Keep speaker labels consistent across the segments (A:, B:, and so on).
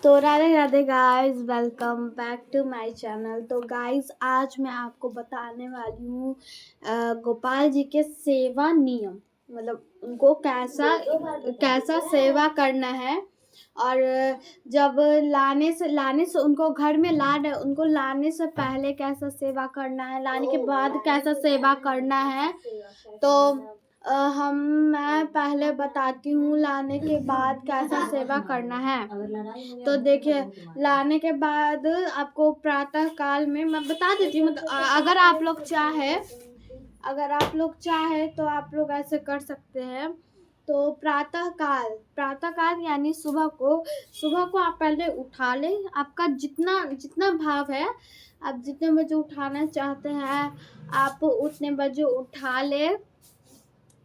A: तो Radhe Radhe guys, welcome back to my channel. तो guys आज मैं आपको बताने वाली हूँ गोपाल जी के सेवा नियम, मतलब उनको कैसा कैसा सेवा करना है। और जब लाने से उनको घर में उनको लाने से पहले कैसा सेवा करना है, लाने के बाद कैसा सेवा करना है। तो मैं पहले बताती हूँ लाने के बाद कैसा सेवा करना है। तो देखिए, लाने के बाद आपको प्रातः काल में मैं बता देती हूँ। अगर आप लोग चाहे तो आप लोग ऐसे कर सकते हैं। तो प्रातः काल यानी सुबह को आप पहले उठा ले। आपका जितना जितना भाव है, आप जितने बजे उठाना चाहते हैं आप उतने बजे उठा ले।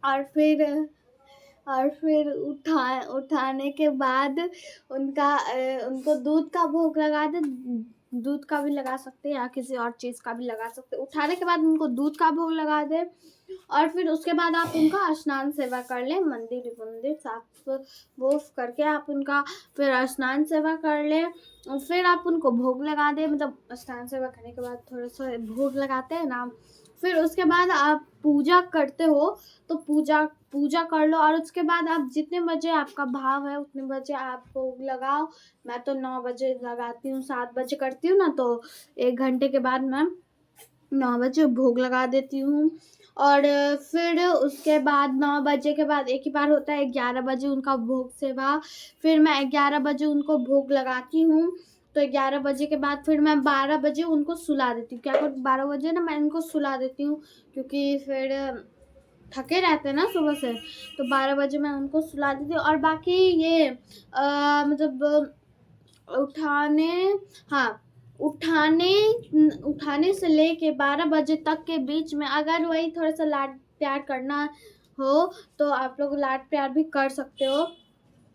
A: और फिर उठाने के बाद उनको दूध का भोग लगा दे। दूध का भी लगा सकते हैं या किसी और चीज़ का भी लगा सकते हैं। उठाने के बाद उनको दूध का भोग लगा दे और फिर उसके बाद आप उनका स्नान सेवा कर लें। मंदिर साफ वो करके आप उनका फिर स्नान सेवा कर लें। फिर आप उनको भोग लगा दें, मतलब स्नान सेवा करने के बाद थोड़ा सा भोग लगाते हैं ना। फिर उसके बाद आप पूजा करते हो तो पूजा कर लो। और उसके बाद आप जितने बजे आपका भाव है उतने बजे आप भोग लगाओ। मैं तो 9 बजे लगाती हूँ, 7 बजे करती हूँ ना, तो 1 घंटे के बाद मैं 9 बजे भोग लगा देती हूँ। और फिर उसके बाद 9 बजे के बाद एक ही बार होता है 11 बजे उनका भोग सेवा। फिर मैं 11 बजे उनको भोग लगाती हूँ। तो 11 बजे के बाद फिर मैं 12 बजे उनको सुला देती हूँ। क्या करूँ, 12 बजे ना मैं इनको सुला देती हूँ, क्योंकि फिर थके रहते हैं ना सुबह से। तो 12 बजे मैं उनको सुला देती हूँ। और बाकी ये मतलब उठाने हाँ उठाने से लेके 12 बजे तक के बीच में अगर वही थोड़ा सा लाड प्यार करना हो तो आप लोग लाड प्यार भी कर सकते हो।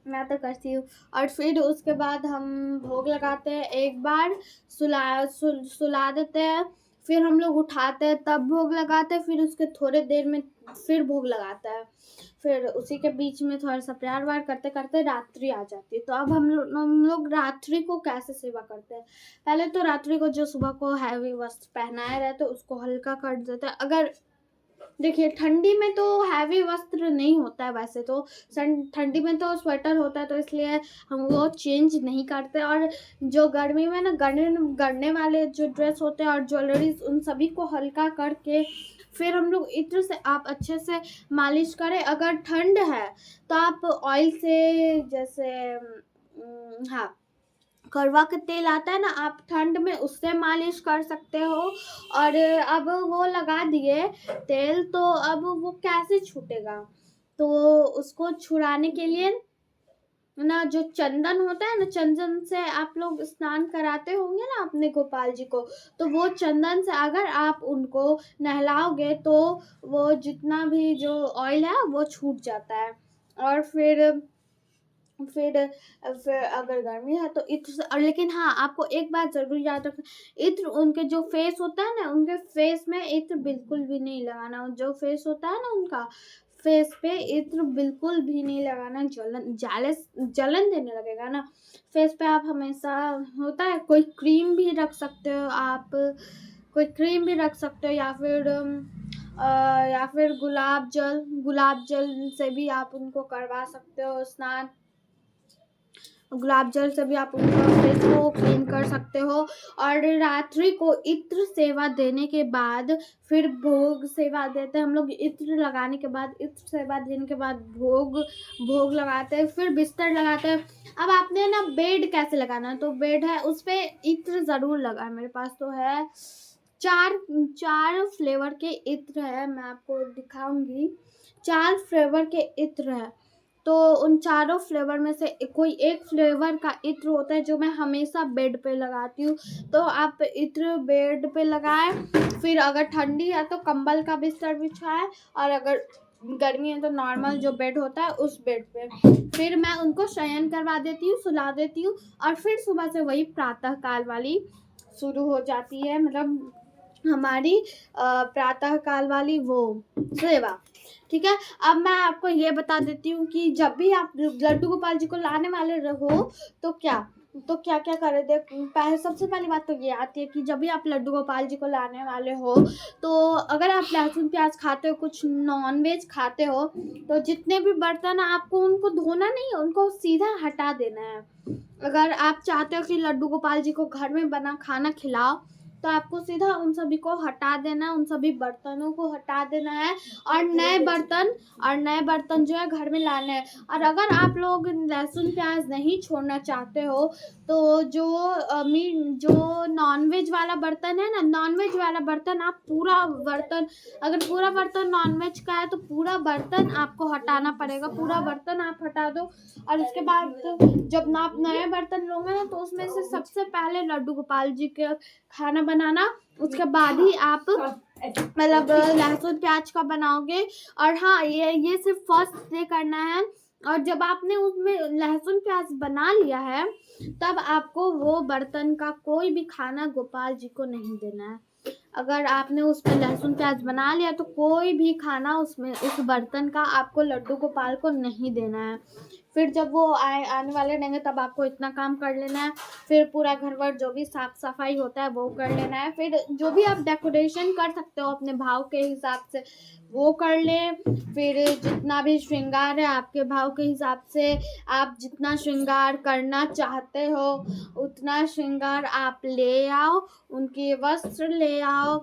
A: मैं तो करती हूँ। और फिर उसके बाद हम भोग लगाते हैं, एक बार सुला देते हैं, फिर हम लोग उठाते हैं तब भोग लगाते हैं। फिर उसके थोड़े देर में फिर भोग लगाता है। फिर उसी के बीच में थोड़ा सा प्यार व्यार करते करते रात्रि आ जाती है। तो अब हम लोग रात्रि को कैसे सेवा करते हैं। पहले तो रात्रि को जो सुबह को हैवी वस्त्र पहनाए रहते उसको हल्का कर देते हैं। अगर देखिए, ठंडी में तो हैवी वस्त्र नहीं होता है, वैसे तो ठंडी में तो स्वेटर होता है, तो इसलिए हम वो चेंज नहीं करते। और जो गर्मी में ना गड़ने वाले जो ड्रेस होते हैं और ज्वेलरी, उन सभी को हल्का करके फिर हम लोग इत्र से आप अच्छे से मालिश करें। अगर ठंड है तो आप ऑयल से, जैसे हाँ, करवा का तेल आता है ना, आप ठंड में उससे मालिश कर सकते हो। और अब वो लगा दिए तेल, तो अब वो कैसे छूटेगा। तो उसको छुड़ाने के लिए ना जो चंदन होता है ना, चंदन से आप लोग स्नान कराते होंगे ना अपने गोपाल जी को। तो वो चंदन से अगर आप उनको नहलाओगे तो वो जितना भी जो ऑयल है वो छूट जाता है। और फिर अगर गर्मी है तो इत्र से। और लेकिन हाँ, आपको एक बात जरूर याद रखना, इत्र उनके जो फेस होता है ना, उनके फेस में इत्र बिल्कुल भी नहीं लगाना। जो फेस होता है ना उनका, फेस पे इत्र बिल्कुल भी नहीं लगाना। जलन देने लगेगा ना फेस पे। आप हमेशा, होता है, कोई क्रीम भी रख सकते हो आप, या फिर गुलाब जल से भी आप उनको करवा सकते हो स्नान। गुलाब जल से भी आप उनका फेस को क्लीन कर सकते हो। और रात्रि को इत्र सेवा देने के बाद फिर भोग सेवा देते हैं हम लोग। इत्र लगाने के बाद, इत्र सेवा देने के बाद भोग लगाते हैं, फिर बिस्तर लगाते हैं। अब आपने ना बेड कैसे लगाना है, तो बेड है उस पे इत्र जरूर लगा। मेरे पास तो है चार फ्लेवर के इत्र है, मैं आपको दिखाऊंगी। 4 फ्लेवर के इत्र है। तो उन चारों फ्लेवर में से कोई एक फ्लेवर का इत्र होता है जो मैं हमेशा बेड पे लगाती हूँ। तो आप इत्र बेड पे लगाएं। फिर अगर ठंडी है तो कंबल का बिस्तर बिछाएं, और अगर गर्मी है तो नॉर्मल जो बेड होता है उस बेड पे। फिर मैं उनको शयन करवा देती हूँ, सुला देती हूँ। और फिर सुबह से वही प्रातः काल वाली शुरू हो जाती है, मतलब हमारी प्रातः काल वाली वो सेवा। ठीक है। अब मैं आपको ये बता देती हूँ कि जब भी आप लड्डू गोपाल जी को लाने वाले रहो तो क्या तो क्या क्या करे, देख पहले सबसे पहली बात तो ये आती है कि जब भी आप लड्डू गोपाल जी को लाने वाले हो, तो अगर आप लहसुन प्याज खाते हो, कुछ नॉन वेज खाते हो, तो जितने भी बर्तन आपको उनको धोना नहीं है, उनको सीधा हटा देना है। अगर आप चाहते हो कि लड्डू गोपाल जी को घर में बना खाना खिलाओ, तो आपको सीधा उन सभी को हटा देना है, उन सभी बर्तनों को हटा देना है और नए बर्तन जो है घर में लाने हैं। और अगर आप लोग लहसुन प्याज नहीं छोड़ना चाहते हो, तो जो जो नॉनवेज वाला बर्तन है ना, नॉनवेज वाला बर्तन आप अगर पूरा बर्तन नॉनवेज का है तो पूरा बर्तन आपको हटाना पड़ेगा, पूरा बर्तन आप हटा दो। और उसके बाद जब आप नए बर्तन लोगे ना, तो उसमें से सबसे पहले लड्डू गोपाल जी के खाना बनाना, उसके बाद ही आप मतलब लहसुन प्याज का बनाओगे। और हाँ, ये सिर्फ फर्स्ट डे करना है। और जब आपने उसमें लहसुन प्याज बना लिया है, तब आपको वो बर्तन का कोई भी खाना गोपाल जी को नहीं देना है। अगर आपने उसमें लहसुन प्याज बना लिया, तो कोई भी खाना उसमें उस बर्तन का आपको लड्डू गोपाल को नहीं देना है। फिर जब वो आने वाले रहेंगे, तब आपको इतना काम कर लेना है। फिर पूरा घर वर जो भी साफ सफाई होता है वो कर लेना है। फिर जो भी आप डेकोरेशन कर सकते हो अपने भाव के हिसाब से वो कर ले। फिर जितना भी श्रृंगार है आपके भाव के हिसाब से, आप जितना श्रृंगार करना चाहते हो उतना श्रृंगार आप ले आओ, उनके वस्त्र ले आओ,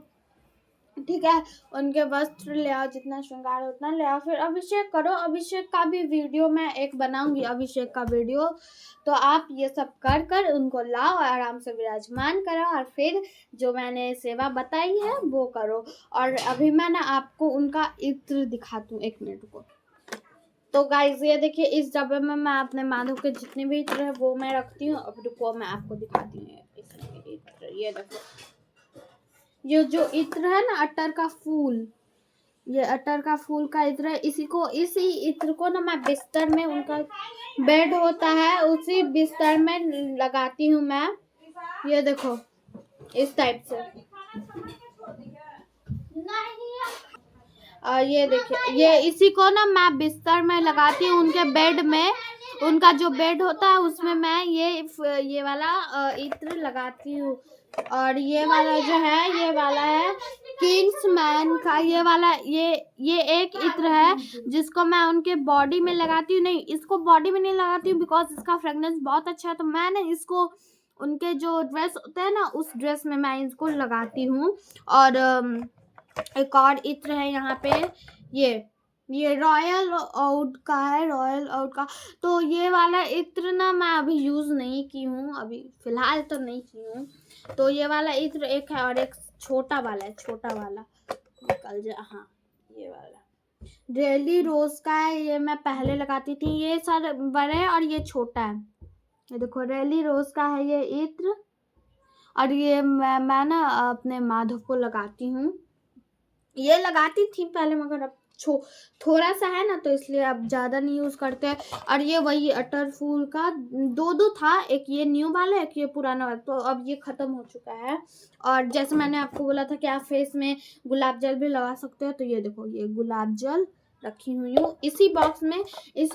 A: ठीक है, उनके वस्त्र ले आओ, जितना श्रृंगार है उतना ले आओ। फिर अभिषेक करो। अभिषेक का भी वीडियो मैं एक बनाऊंगी, अभिषेक का वीडियो। तो आप ये सब कर कर उनको लाओ, आराम से विराजमान करो, और फिर जो मैंने सेवा बताई है वो करो। और अभी मैं ना आपको उनका इत्र दिखाती हूँ, 1 मिनट को। तो गाइस ये देखिए, इस डब्बे में मैं अपने माधव के जितने भी इत्र है वो मैं रखती हूँ। अब रुको, मैं आपको दिखाती हूँ इत्र। ये देखो, ये जो इत्र है ना, अटर का फूल, ये अटर का फूल का इत्र है। इसी इत्र को ना मैं बिस्तर में, उनका बेड होता है उसी बिस्तर में लगाती हूँ मैं। ये देखो, इस टाइप से। ये देखिए, ये इसी को ना मैं बिस्तर में लगाती हूँ, उनके बेड में, उनका जो बेड होता है उसमें मैं ये वाला इत्र लगाती हूँ। और ये वाला जो है, ये वाला है किंग्समैन का, ये वाला ये एक इत्र है जिसको मैं उनके बॉडी में लगाती हूँ। नहीं, इसको बॉडी में नहीं लगाती हूँ बिकॉज इसका फ्रेगनेंस बहुत अच्छा है। तो मैं ना इसको उनके जो ड्रेस होते हैं ना, उस ड्रेस में मैं इसको लगाती हूँ। और एक और इत्र है यहाँ पे, ये रॉयल आउट का है, रॉयल आउट का। तो ये वाला इत्र ना मैं अभी यूज़ नहीं की हूँ, अभी फिलहाल तो नहीं की हूँ। तो ये वाला इत्र एक है, और एक छोटा वाला है, छोटा वाला निकल जा, हाँ ये वाला डेली रोज का है, ये मैं पहले लगाती थी। ये सारे बड़े है और ये छोटा है। ये देखो, डेली रोज का है ये इत्र। और ये मैं ना अपने माधव को लगाती हूँ। ये लगाती थी पहले, मगर अब थोड़ा सा है ना, तो इसलिए अब ज़्यादा नहीं यूज़ करते हैं। और ये वही अटर फूल का दो था, एक ये न्यू वाला, एक ये पुराना वाला। तो अब ये ख़त्म हो चुका है। और जैसे मैंने आपको बोला था कि आप फेस में गुलाब जल भी लगा सकते हो, तो ये देखो, ये गुलाब जल रखी हुई हूँ इसी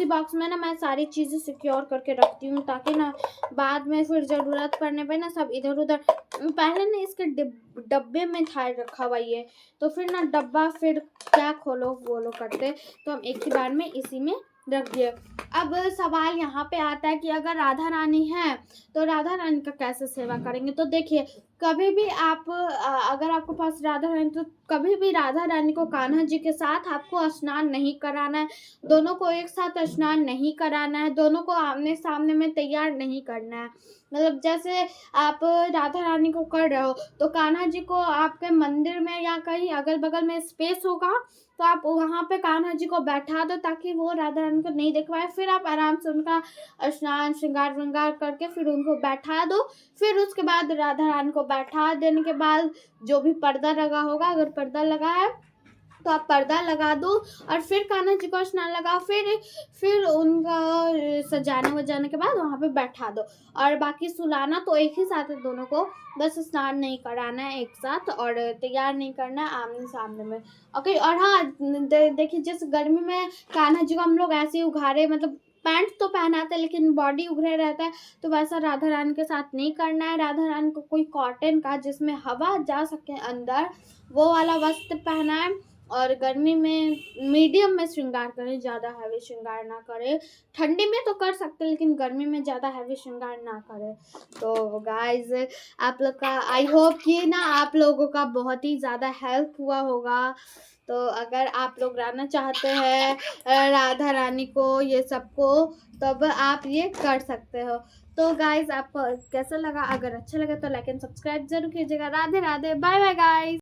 A: बॉक्स में ना मैं सारी चीज़ें सिक्योर करके रखती हूँ, ताकि ना बाद में फिर ज़रूरत पड़ने पे ना सब इधर उधर। पहले ना इसके डब्बे में था रखा हुआ ये, तो फिर ना डब्बा फिर क्या खोलो वो लोग करते, तो हम एक ही बार में इसी में रख दिए। अब सवाल यहाँ पे आता है कि अगर राधा रानी है तो राधा रानी का कैसे सेवा करेंगे। तो देखिए, कभी भी आप अगर आपके पास राधा रानी, तो कभी भी राधा रानी को कान्हा जी के साथ आपको स्नान नहीं कराना है, दोनों को एक साथ स्नान नहीं कराना है, दोनों को आमने सामने में तैयार नहीं करना है। मतलब जैसे आप राधा रानी को कर रहे हो, तो कान्हा जी को आपके मंदिर में या कहीं अगल बगल में स्पेस होगा, तो आप वहाँ पे कान्हा जी को बैठा दो, ताकि वो राधा रानी को नहीं देख पाए। फिर आप आराम से उनका स्नान श्रृंगार व्रंगार करके फिर उनको बैठा दो। फिर उसके बाद राधा रानी को बैठा देने के बाद जो भी पर्दा लगा होगा, अगर पर्दा लगा है तो आप पर्दा लगा दो, और फिर कान्हा जी को स्नान लगाओ। फिर उनका सजाने वजाने के बाद वहाँ पे बैठा दो। और बाकी सुलाना तो एक ही साथ है दोनों को, बस स्नान नहीं कराना है एक साथ, और तैयार नहीं करना है आमने सामने में। ओके। और हाँ, देखिए, जिस गर्मी में कान्हा जी को हम लोग ऐसे ही उघाड़े, मतलब पैंट तो पहनाते लेकिन बॉडी उघरे रहता है, तो वैसा राधा रानी के साथ नहीं करना है। राधा रानी को कोई कॉटन का जिसमें हवा जा सके अंदर, वो वाला वस्त्र पहना है। और गर्मी में मीडियम में श्रृंगार करें, ज़्यादा हैवी श्रृंगार ना करें। ठंडी में तो कर सकते लेकिन गर्मी में ज़्यादा हैवी श्रृंगार ना करें। तो गाइज आप लोग का आई होप कि ना आप लोगों का बहुत ही ज़्यादा हेल्प हुआ होगा। तो अगर आप लोग रहना चाहते हैं राधा रानी को ये सबको, तब आप ये कर सकते हो। तो गाइज आपको कैसा लगा? अगर अच्छा लगा तो लाइक एंड सब्सक्राइब जरूर कीजिएगा। Radhe Radhe, bye bye guys.